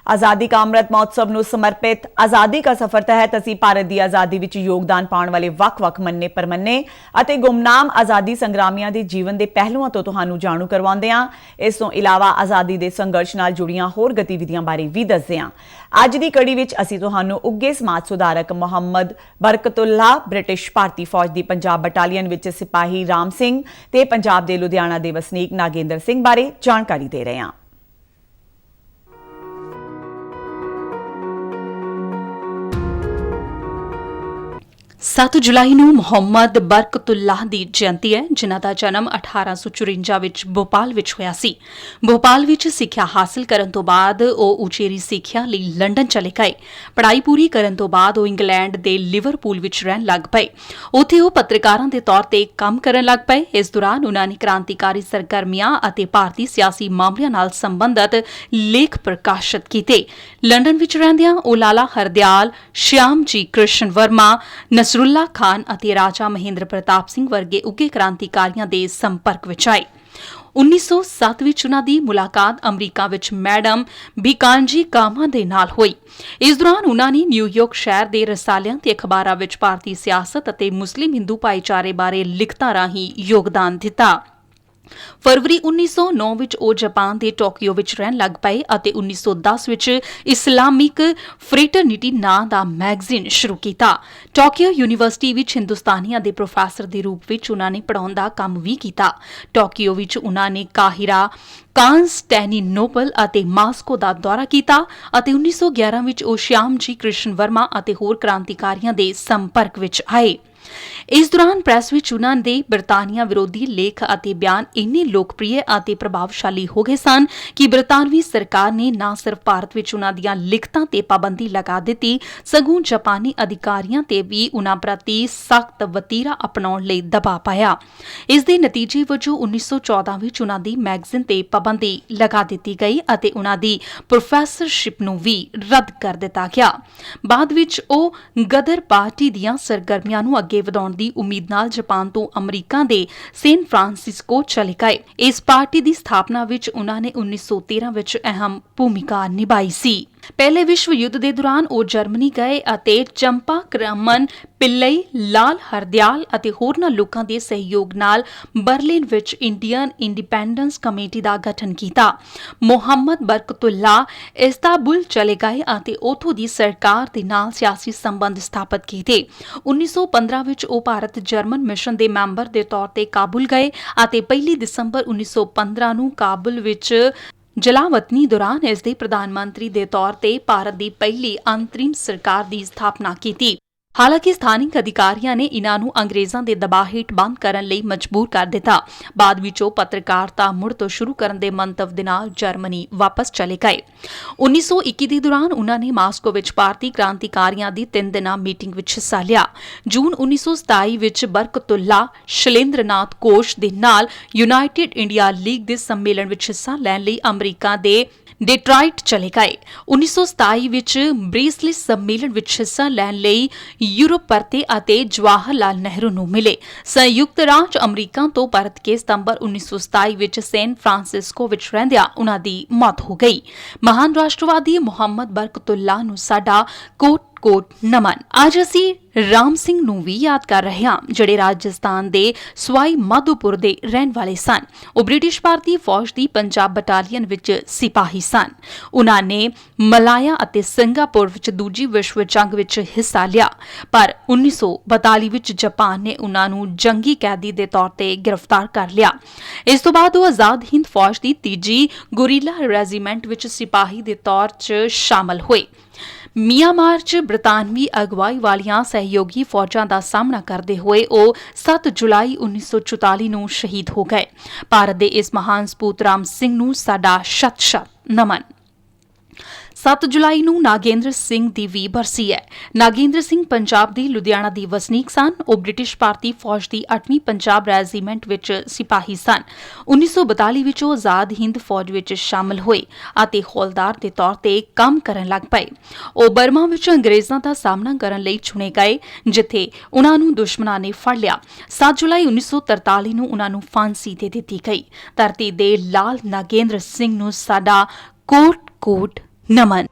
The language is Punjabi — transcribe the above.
आज़ादी का अमृत महोत्सव ਨੂੰ ਸਮਰਪਿਤ आज़ादी का सफर तहत ਅਸੀਂ ਭਾਰਤ ਦੀ ਆਜ਼ਾਦੀ ਵਿੱਚ ਯੋਗਦਾਨ ਪਾਉਣ ਵਾਲੇ ਵੱਖ-ਵੱਖ ਮੰਨੇ ਪਰਮੰਨੇ ਅਤੇ ਗੁੰਮਨਾਮ ਆਜ਼ਾਦੀ ਸੰਗਰਾਮੀਆਂ ਦੇ ਜੀਵਨ ਦੇ ਪਹਿਲੂਆਂ ਤੋਂ ਤੁਹਾਨੂੰ ਜਾਣੂ ਕਰਵਾਉਂਦੇ ਹਾਂ। ਇਸ ਤੋਂ ਇਲਾਵਾ ਆਜ਼ਾਦੀ ਦੇ ਸੰਘਰਸ਼ ਨਾਲ ਜੁੜੀਆਂ ਹੋਰ ਗਤੀਵਿਧੀਆਂ ਬਾਰੇ ਵੀ ਦੱਸਦੇ ਹਾਂ। ਅੱਜ ਦੀ ਕੜੀ ਵਿੱਚ ਅਸੀਂ ਤੁਹਾਨੂੰ ਉੱਘੇ ਸਮਾਜ ਸੁਧਾਰਕ ਮੁਹੰਮਦ ਬਰਕਤੁੱਲਾ, ਬ੍ਰਿਟਿਸ਼ ਭਾਰਤੀ ਫੌਜ ਦੀ ਪੰਜਾਬ ਬਟਾਲੀਅਨ ਵਿੱਚ ਸਿਪਾਹੀ ਰਾਮ ਸਿੰਘ ਤੇ ਪੰਜਾਬ ਦੇ ਲੁਧਿਆਣਾ ਦੇ ਵਸਨੀਕ ਨਾਗੇਂਦਰ ਸਿੰਘ ਬਾਰੇ ਜਾਣਕਾਰੀ ਦੇ ਰਹੇ ਹਾਂ। 7 ਜੁਲਾਈ ਨੂੰ ਮੁਹੰਮਦ ਬਰਕਤੁੱਲਾਹ ਦੀ ਜਯੰਤੀ ਹੈ, ਜਿਨ੍ਹਾਂ ਦਾ ਜਨਮ 1854 ਵਿੱਚ ਭੋਪਾਲ ਵਿੱਚ ਹੋਇਆ ਸੀ। ਭੋਪਾਲ ਵਿੱਚ ਸਿੱਖਿਆ ਹਾਸਲ ਕਰਨ ਤੋਂ ਬਾਅਦ ਉਹ ਉਚੇਰੀ ਸਿੱਖਿਆ ਲਈ ਲੰਡਨ ਚਲੇ ਗਏ। ਪੜ੍ਹਾਈ ਪੂਰੀ ਕਰਨ ਤੋਂ ਬਾਅਦ ਉਹ ਇੰਗਲੈਂਡ ਦੇ ਲਿਵਰਪੂਲ ਵਿੱਚ ਰਹਿਣ ਲੱਗ ਪਏ। ਉੱਥੇ ਉਹ ਪੱਤਰਕਾਰਾਂ ਦੇ ਤੌਰ ਤੇ ਕੰਮ ਕਰਨ ਲੱਗ ਪਏ। ਇਸ ਦੌਰਾਨ ਉਹਨਾਂ ਨੇ ਕ੍ਰਾਂਤੀਕਾਰੀ ਸਰਗਰਮੀਆਂ ਅਤੇ ਭਾਰਤੀ ਸਿਆਸੀ ਮਾਮਲਿਆਂ ਨਾਲ ਸੰਬੰਧਿਤ ਲੇਖ ਪ੍ਰਕਾਸ਼ਿਤ ਕੀਤੇ। ਲੰਡਨ ਵਿੱਚ ਰਹਿੰਦਿਆਂ ਉਹ ਲਾਲਾ ਹਰਦਿਆਲ, ਸ਼ਿਆਮ ਜੀ ਕ੍ਰਿਸ਼ਨ ਵਰਮਾ, ਨਸਰੁੱਲਾ ਖਾਨ ਅਤੇ ਰਾਜਾ ਮਹਿੰਦਰ ਪ੍ਰਤਾਪ ਸਿੰਘ ਵਰਗੇ ਉੱਘੇ ਕ੍ਰਾਂਤੀਕਾਰੀਆਂ ਦੇ ਸੰਪਰਕ ਵਿੱਚ ਆਏ। 1907 ਵਿੱਚ ਉਨ੍ਹਾਂ ਦੀ ਮੁਲਾਕਾਤ ਅਮਰੀਕਾ ਵਿੱਚ ਮੈਡਮ ਭੀਕਾਂਜੀ ਕਾਮਾ ਦੇ ਨਾਲ ਹੋਈ। ਇਸ ਦੌਰਾਨ ਉਨ੍ਹਾਂ ਨੇ ਨਿਊਯਾਰਕ ਸ਼ਹਿਰ ਦੇ ਰਸਾਲਿਆਂ ਤੇ ਅਖਬਾਰਾਂ ਵਿੱਚ ਭਾਰਤੀ ਸਿਆਸਤ ਅਤੇ ਮੁਸਲਿਮ ਹਿੰਦੂ ਭਾਈਚਾਰੇ ਬਾਰੇ ਲਿਖਤਾਂ ਰਾਹੀਂ ਯੋਗਦਾਨ ਦਿੱਤਾ। ਫਰਵਰੀ 1909 ਵਿੱਚ ਉਹ ਜਾਪਾਨ ਦੇ ਟੋਕੀਓ ਵਿੱਚ ਰਹਿਣ ਲੱਗ ਪਏ ਅਤੇ 1910 ਵਿੱਚ ਇਸਲਾਮਿਕ ਫਰੇਟਰਨਿਟੀ ਨਾਂ ਦਾ ਮੈਗਜ਼ੀਨ ਸ਼ੁਰੂ ਕੀਤਾ। ਟੋਕੀਓ ਯੂਨੀਵਰਸਿਟੀ ਵਿੱਚ ਹਿੰਦੁਸਤਾਨੀਆਂ ਦੇ ਪ੍ਰੋਫੈਸਰ ਦੇ ਰੂਪ ਵਿੱਚ ਉਨ੍ਹਾਂ ਨੇ ਪੜ੍ਹਾਉਣ ਦਾ ਕੰਮ ਵੀ ਕੀਤਾ। ਟੋਕੀਓ ਵਿੱਚ ਉਨ੍ਹਾਂ ਨੇ ਕਾਹਿਰਾ, ਕਾਂਸਟੈਂਟੀਨੋਪਲ ਅਤੇ ਮਾਸਕੋ ਦਾ ਦੌਰਾ ਕੀਤਾ ਅਤੇ 1911 ਵਿੱਚ ਉਹ ਸ਼ਿਆਮ ਜੀ ਕ੍ਰਿਸ਼ਨ ਵਰਮਾ ਅਤੇ ਹੋਰ ਕ੍ਰਾਂਤੀਕਾਰੀਆਂ ਦੇ ਸੰਪਰਕ ਵਿੱਚ ਆਏ। ਇਸ ਦੌਰਾਨ ਪ੍ਰੈਸ ਵਿੱਚ ਉਨ੍ਹਾਂ ਦੇ ਬਰਤਾਨੀਆ ਵਿਰੋਧੀ ਲੇਖ ਅਤੇ ਬਿਆਨ ਇੰਨੇ ਲੋਕਪ੍ਰਿਯ ਅਤੇ ਪ੍ਰਭਾਵਸ਼ਾਲੀ ਹੋ ਗਏ ਸਨ ਕਿ ਬਰਤਾਨਵੀ ਸਰਕਾਰ ਨੇ ਨਾ ਸਿਰਫ ਭਾਰਤ ਵਿੱਚ ਉਨ੍ਹਾਂ ਦੀਆਂ ਲਿਖਤਾਂ ਤੇ ਪਾਬੰਦੀ ਲਗਾ ਦਿੱਤੀ, ਸਗੋਂ ਜਾਪਾਨੀ ਅਧਿਕਾਰੀਆਂ ਤੇ ਵੀ ਉਨ੍ਹਾਂ ਪ੍ਰਤੀ ਸਖਤ ਵਤੀਰਾ ਅਪਣਾਉਣ ਲਈ ਦਬਾਅ ਪਾਇਆ। ਇਸ ਦੇ ਨਤੀਜੇ ਵਜੋਂ 1914 ਵਿੱਚ ਉਨ੍ਹਾਂ ਦੀ ਮੈਗਜ਼ੀਨ ਤੇ ਪਾਬੰਦੀ ਲਗਾ ਦਿੱਤੀ ਗਈ ਅਤੇ ਉਨ੍ਹਾਂ ਦੀ ਪ੍ਰੋਫੈਸਰਸ਼ਿਪ ਨੂੰ ਵੀ ਰੱਦ ਕਰ ਦਿੱਤਾ ਗਿਆ। ਬਾਅਦ ਵਿੱਚ ਉਹ ਗਦਰ ਪਾਰਟੀ ਦੀਆਂ ਸਰਗਰਮੀਆਂ ਨੂੰ ਅੱਗੇ ਵਧਾਉਣ ਦੀ ਉਮੀਦ ਨਾਲ ਜਾਪਾਨ ਤੋਂ ਅਮਰੀਕਾ ਦੇ ਸੈਨ ਫਰਾਂਸਿਸਕੋ ਚਲੇ ਗਏ। ਇਸ ਪਾਰਟੀ ਦੀ ਸਥਾਪਨਾ ਵਿੱਚ ਉਨ੍ਹਾਂ ਨੇ 1913 ਵਿੱਚ ਅਹਿਮ ਭੂਮਿਕਾ ਨਿਭਾਈ ਸੀ। ਪਹਿਲੇ ਵਿਸ਼ਵ ਯੁੱਧ ਦੇ ਦੌਰਾਨ ਉਹ ਜਰਮਨੀ ਗਏ ਅਤੇ ਚੰਪਾ ਕਰਮਨ ਪਿੱਲਈ, ਲਾਲ ਹਰਦਿਆਲ ਅਤੇ ਹੋਰਨਾਂ ਲੋਕਾਂ ਦੇ ਸਹਿਯੋਗ ਨਾਲ ਬਰਲਿਨ ਵਿੱਚ ਇੰਡੀਅਨ ਇੰਡੀਪੈਂਡੈਂਸ ਕਮੇਟੀ ਦਾ ਗਠਨ ਕੀਤਾ। ਮੁਹੰਮਦ ਬਰਕਤੁੱਲਾ ਇਸਤਾਂਬੁਲ ਚਲੇ ਗਏ ਅਤੇ ਉੱਥੋਂ ਦੀ ਸਰਕਾਰ ਦੇ ਨਾਲ ਸਿਆਸੀ ਸੰਬੰਧ ਸਥਾਪਿਤ ਕੀਤੇ। 1915 ਵਿੱਚ ਉਹ ਭਾਰਤ ਜਰਮਨ ਮਿਸ਼ਨ ਦੇ ਮੈਂਬਰ ਦੇ ਤੌਰ ਤੇ ਕਾਬੁਲ ਗਏ ਅਤੇ 1 ਦਸੰਬਰ 1915 ਨੂੰ ਕਾਬੁਲ ਵਿੱਚ ਜਲਾਵਤਨੀ ਦੌਰਾਨ ਇਸ ਦੇ ਪ੍ਰਧਾਨ ਮੰਤਰੀ ਦੇ ਤੌਰ ਤੇ ਭਾਰਤ ਦੀ ਪਹਿਲੀ ਅੰਤਰਿਮ ਸਰਕਾਰ ਦੀ ਸਥਾਪਨਾ ਕੀਤੀ। ਹਾਲਾਂਕਿ ਸਥਾਨਿਕ ਅਧਿਕਾਰੀਆਂ ਨੇ ਇਨ੍ਹਾਂ ਨੂੰ ਅੰਗਰੇਜ਼ਾਂ ਦੇ ਦਬਾਅ ਹੇਠ ਬੰਦ ਕਰਨ ਲਈ ਮਜਬੂਰ ਕਰ ਦਿੱਤਾ। ਬਾਅਦ ਵਿੱਚ ਉਹ ਪੱਤਰਕਾਰਤਾ ਮੁੜ ਤੋਂ ਸ਼ੁਰੂ ਕਰਨ ਦੇ ਮੰਤਵ ਦੇ ਨਾਲ ਜਰਮਨੀ ਵਾਪਸ ਚਲੇ ਗਏ। 1921 ਦੇ ਦੌਰਾਨ ਉਨ੍ਹਾਂ ਨੇ ਮਾਸਕੋ ਵਿੱਚ ਭਾਰਤੀ ਕ੍ਰਾਂਤੀਕਾਰੀਆਂ ਦੀ 3 ਦਿਨਾਂ ਮੀਟਿੰਗ ਵਿੱਚ ਹਿੱਸਾ ਲਿਆ। ਜੂਨ 1927 ਵਿੱਚ ਬਰਕਤੁੱਲਾ ਸ਼ੈਲੇਂਦਰਨਾਥ ਘੋਸ਼ ਦੇ ਨਾਲ ਯੂਨਾਈਟਿਡ ਇੰਡੀਆ ਲੀਗ ਦੇ ਸੰਮੇਲਨ ਵਿੱਚ ਹਿੱਸਾ ਲੈਣ ਲਈ ਅਮਰੀਕਾ ਦੇ ਡਿਟਰਾਇਟ ਚਲੇ ਗਏ। 1927 ਵਿੱਚ ਬ੍ਰੇਸਲਿਸ ਸੰਮੇਲਨ ਵਿੱਚ ਹਿੱਸਾ ਲੈਣ ਲਈ ਯੂਰਪ ਪਰਤੇ ਅਤੇ ਜਵਾਹਰ ਲਾਲ ਨਹਿਰੂ ਨੂੰ ਮਿਲੇ। ਸੰਯੁਕਤ ਰਾਜ ਅਮਰੀਕਾ ਤੋਂ ਪਰਤ ਕੇ ਸਤੰਬਰ 1927 ਵਿੱਚ ਸੈਨ ਫਰਾਂਸਿਸਕੋ ਵਿੱਚ ਰਹਿੰਦਿਆਂ ਉਨ੍ਹਾਂ ਦੀ ਮੌਤ ਹੋ ਗਈ। ਮਹਾਨ ਰਾਸ਼ਟਰਵਾਦੀ ਮੁਹੰਮਦ ਬਰਕਤੁੱਲਾ ਨੂੰ ਸਾਡਾ ਕੋਟ ਨਮਨ। ਅੱਜ ਅਸੀਂ ਰਾਮ ਸਿੰਘ ਨੂੰ ਵੀ ਯਾਦ ਕਰ ਰਹੇ ਹਾਂ, ਜਿਹੜੇ ਰਾਜਸਥਾਨ ਦੇ ਸਵਾਈ ਮਾਧੋਪੁਰ ਦੇ ਰਹਿਣ ਵਾਲੇ ਸਨ। ਉਹ ਬ੍ਰਿਟਿਸ਼ ਭਾਰਤੀ ਫੌਜ ਦੀ ਪੰਜਾਬ ਬਟਾਲੀਅਨ ਵਿੱਚ ਸਿਪਾਹੀ ਸਨ। ਉਨ੍ਹਾਂ ਨੇ ਮਲਾਇਆ ਅਤੇ ਸਿੰਗਾਪੁਰ ਵਿੱਚ ਦੂਜੀ ਵਿਸ਼ਵ ਜੰਗ ਵਿੱਚ ਹਿੱਸਾ ਲਿਆ, ਪਰ 1942 ਵਿੱਚ ਜਾਪਾਨ ਨੇ ਉਨ੍ਹਾਂ ਨੂੰ ਜੰਗੀ ਕੈਦੀ ਦੇ ਤੌਰ ਤੇ ਗ੍ਰਿਫਤਾਰ ਕਰ ਲਿਆ। ਇਸ ਤੋਂ ਬਾਅਦ ਉਹ ਆਜ਼ਾਦ ਹਿੰਦ ਫੌਜ ਦੀ 3ਜੀ ਗੁਰੀਲਾ ਰੈਜੀਮੈਂਟ ਵਿੱਚ ਸਿਪਾਹੀ ਦੇ ਤੌਰ 'ਚ ਸ਼ਾਮਲ ਹੋਏ। ਮਿਆਂਮਾਰ 'ਚ ਬਰਤਾਨਵੀ ਅਗਵਾਈ ਵਾਲੀਆਂ ਸਹਿਯੋਗੀ ਫੌਜਾਂ ਦਾ ਸਾਹਮਣਾ ਕਰਦੇ ਹੋਏ ਉਹ 7 ਜੁਲਾਈ 1944 ਨੂੰ ਸ਼ਹੀਦ ਹੋ ਗਏ। ਭਾਰਤ ਦੇ ਇਸ ਮਹਾਨ ਸਪੂਤ ਰਾਮ ਸਿੰਘ ਨੂੰ ਸਾਡਾ ਸ਼ਤ-ਸ਼ਤ ਨਮਨ। 7 ਜੁਲਾਈ ਨੂੰ ਨਾਗੇਂਦਰ ਸਿੰਘ ਦੀ ਵੀ ਬਰਸੀ ਹੈ। ਨਾਗੇਂਦਰ ਸਿੰਘ ਪੰਜਾਬ ਦੀ ਲੁਧਿਆਣਾ ਦੀ ਵਸਨੀਕ ਸਨ। ਉਹ ਬ੍ਰਿਟਿਸ਼ ਭਾਰਤੀ ਫੌਜ ਦੀ 8ਵੀਂ ਪੰਜਾਬ ਰੈਜੀਮੈਂਟ ਵਿੱਚ ਸਿਪਾਹੀ ਸਨ। 1942 ਵਿੱਚ ਉਹ ਆਜ਼ਾਦ ਹਿੰਦ ਫੌਜ ਵਿੱਚ ਸ਼ਾਮਲ ਹੋਏ ਅਤੇ ਹੌਲਦਾਰ ਦੇ ਤੌਰ ਤੇ ਕੰਮ ਕਰਨ ਲੱਗ ਪਏ। ਉਹ ਬਰਮਾ ਵਿੱਚ ਅੰਗਰੇਜ਼ਾਂ ਦਾ ਸਾਹਮਣਾ ਕਰਨ ਲਈ ਚੁਣੇ ਗਏ, ਜਿੱਥੇ ਉਨ੍ਹਾਂ ਨੂੰ ਦੁਸ਼ਮਣਾਂ ਨੇ ਫੜ ਲਿਆ। 7 ਜੁਲਾਈ 1943 ਨੂੰ ਉਨ੍ਹਾਂ ਨੂੰ ਫਾਂਸੀ ਦੇ ਦਿੱਤੀ ਗਈ। ਧਰਤੀ ਦੇ ਲਾਲ ਨਾਗੇਂਦਰ ਸਿੰਘ ਨੂੰ ਸਾਡਾ ਕੋਟ ਨਮਨ।